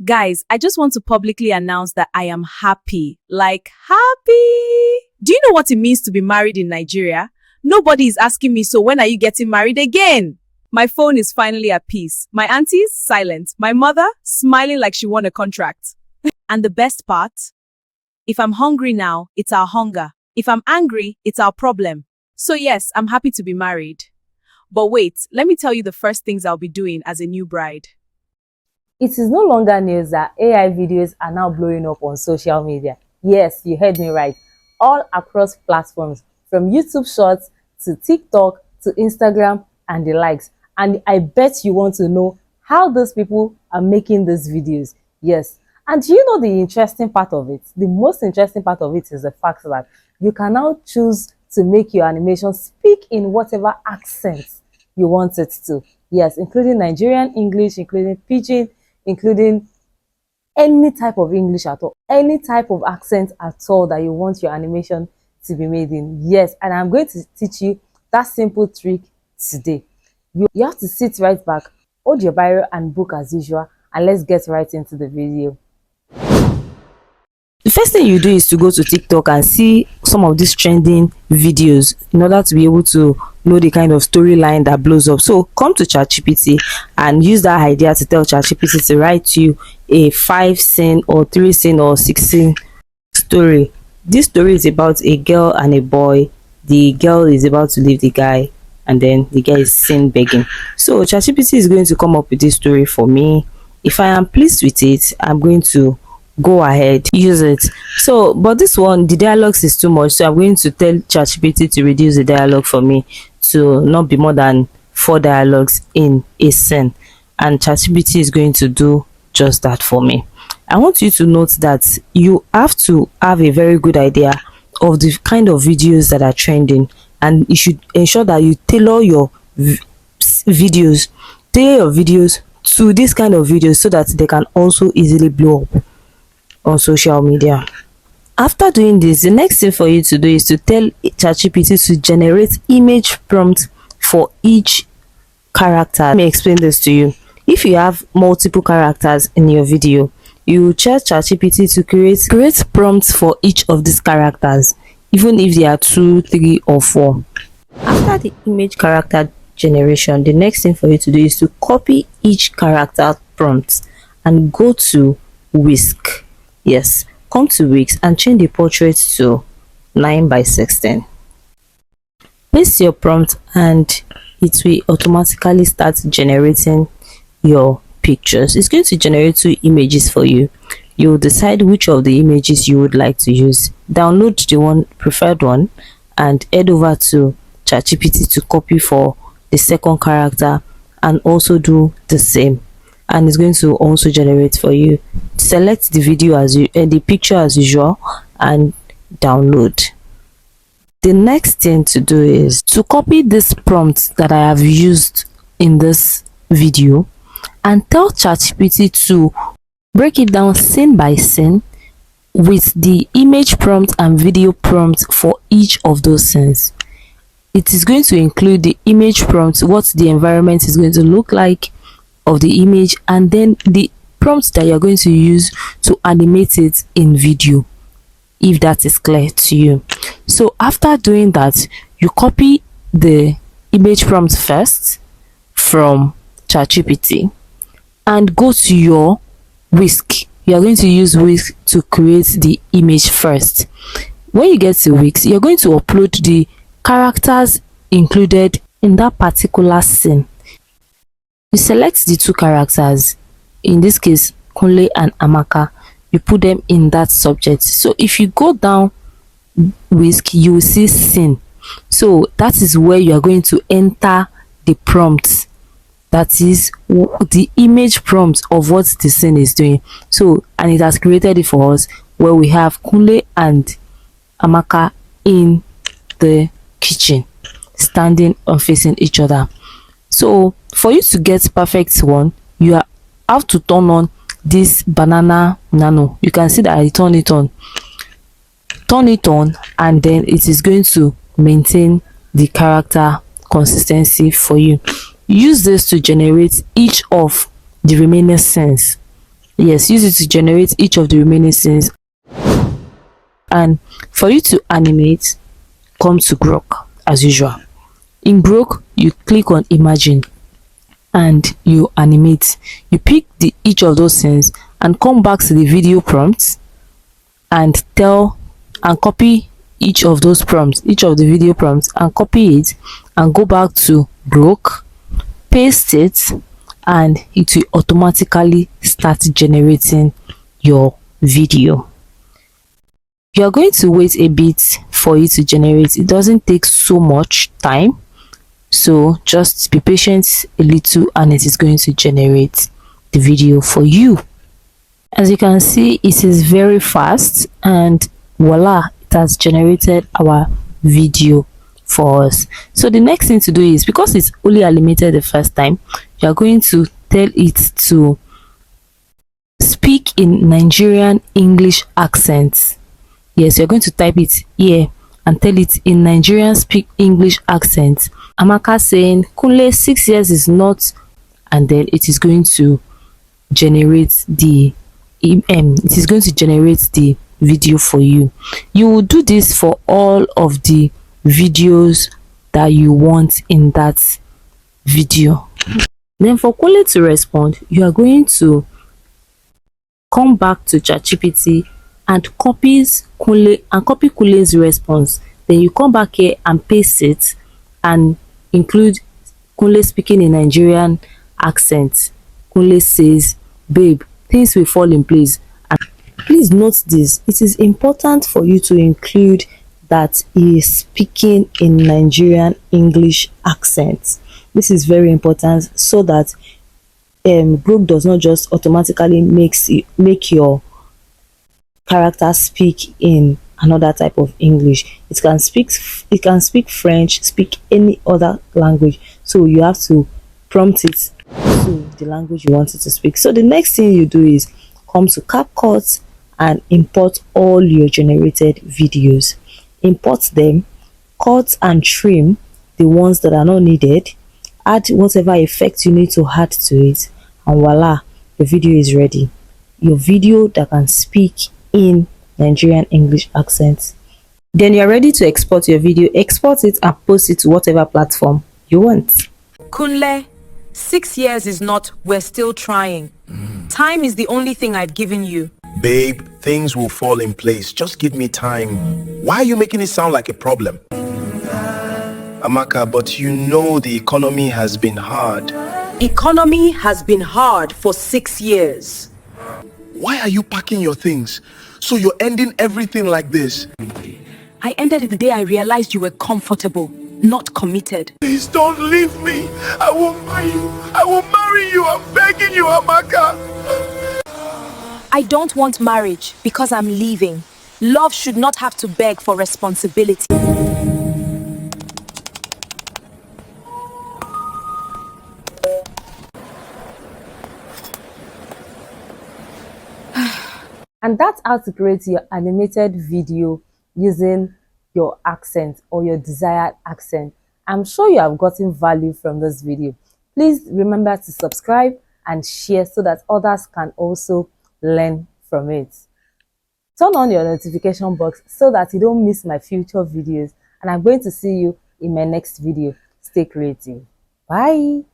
Guys, I just want to publicly announce that I am happy. Like, happy! Do you know what it means to be married in Nigeria? Nobody is asking me, so when are you getting married again? My phone is finally at peace. My auntie's silent. My mother smiling like she won a contract. And the best part? If I'm hungry now, it's our hunger. If I'm angry, it's our problem. So yes, I'm happy to be married. But wait, let me tell you the first things I'll be doing as a new bride. It is no longer news that AI videos are now blowing up on social media. Yes, you heard me right. All across platforms, from YouTube Shorts to TikTok to Instagram and the likes. And I bet you want to know how those people are making these videos. Yes. And you know the interesting part of it? The most interesting part of it is the fact that you can now choose to make your animation speak in whatever accent you want it to. Yes, including Nigerian English, including Pidgin, including any type of English at all, any type of accent at all that you want your animation to be made in. Yes, and I'm going to teach you that simple trick today. You have to sit right back, hold your biro and book as usual, and let's get right into the video. The first thing you do is to go to TikTok and see some of these trending videos in order to be able to know the kind of storyline that blows up. So come to ChatGPT and use that idea to tell ChatGPT to write you a 5-scene or 3-scene or 6-scene story. This story is about a girl and a boy. The girl is about to leave the guy and then the guy is seen begging. So ChatGPT is going to come up with this story for me. If I am pleased with it, I'm going to go ahead, use it. So but this one, the dialogues is too much, so I'm going to tell ChatGPT to reduce the dialogue for me to not be more than 4 dialogues in a scene, and ChatGPT is going to do just that for me. I want you to note that you have to have a very good idea of the kind of videos that are trending, and you should ensure that you tailor your videos to this kind of videos so that they can also easily blow up on social media. After doing this, the next thing for you to do is to tell ChatGPT to generate image prompts for each character. Let me explain this to you. If you have multiple characters in your video, you tell ChatGPT to create prompts for each of these characters, even if they are 2, 3 or 4. After the image character generation, the next thing for you to do is to copy each character prompt and go to Whisk. Yes, come to Wix and change the portrait to 9:16. Paste your prompt and it will automatically start generating your pictures. It's going to generate 2 images for you. You'll decide which of the images you would like to use. Download the preferred one and head over to ChatGPT to copy for the second character and also do the same. And it's going to also generate for you. Select the video the picture as usual and download. The next thing to do is to copy this prompt that I have used in this video and tell ChatGPT to break it down scene by scene with the image prompt and video prompt for each of those scenes. It is going to include the image prompt, what the environment is going to look like of the image, and then the prompts that you're going to use to animate it in video, if that is clear to you. So after doing that, you copy the image prompt first from ChatGPT and go to your Whisk. You're going to use Whisk to create the image first. When you get to Whisk, you're going to upload the characters included in that particular scene. You select the 2 characters, in this case Kunle and Amaka. You put them in that subject. So if you go down Whisk, you will see scene. So that is where you are going to enter the prompts, that is the image prompt of what the scene is doing. So, and it has created it for us, where we have Kunle and Amaka in the kitchen, standing and facing each other. So for you to get perfect one, you have to turn on this banana nano. You can see that I turn it on, and then it is going to maintain the character consistency for you. Use this to generate each of the remaining scenes Yes, use it to generate each of the remaining scenes. And for you to animate, come to Grok as usual. In Grok, you click on imagine and you animate. You pick each of those scenes and come back to the video prompts and copy each of those prompts, each of the video prompts, and copy it and go back to Grok, paste it, and it will automatically start generating your video. You are going to wait a bit for it to generate. It doesn't take so much time, so just be patient a little and it is going to generate the video for you. As you can see, it is very fast, and voila, it has generated our video for us. So the next thing to do is, because it's only animated the first time, you are going to tell it to speak in Nigerian English accents. Yes, you're going to type it here and tell it in Nigerian speak English accent. Amaka saying Kunle 6 years is not, and then it is going to generate the video for you. You will do this for all of the videos that you want in that video. Then for Kunle to respond, you are going to come back to ChatGPT and copy Kunle's response. Then you come back here and paste it and include Kunle speaking in Nigerian accent. Kunle says, "Babe, things will fall in place." And please note this, it is important for you to include that he is speaking in Nigerian English accent. This is very important so that Grok does not just automatically make your character speak in another type of English. It can speak French, speak any other language, so you have to prompt it to the language you want it to speak. So the next thing you do is come to CapCut and import all your generated videos. Import them, cut and trim the ones that are not needed, add whatever effect you need to add to it, and voila, the video is ready. Your video that can speak in Nigerian English accent. Then you're ready to export your video. Export it and post it to whatever platform you want. Kunle, 6 years is not, we're still trying. Time is the only thing I've given you. Babe, things will fall in place. Just give me time. Why are you making it sound like a problem? Amaka, but you know the economy has been hard. Economy has been hard for 6 years. Why are you packing your things? So you're ending everything like this? I ended it the day I realized you were comfortable, not committed. Please don't leave me. I will marry you. I will marry you. I'm begging you, Amaka. I don't want marriage because I'm leaving. Love should not have to beg for responsibility. And that's how to create your animated video using your accent or your desired accent. I'm sure you have gotten value from this video. Please remember to subscribe and share so that others can also learn from it. Turn on your notification box so that you don't miss my future videos, and I'm going to see you in my next video. Stay creative. Bye.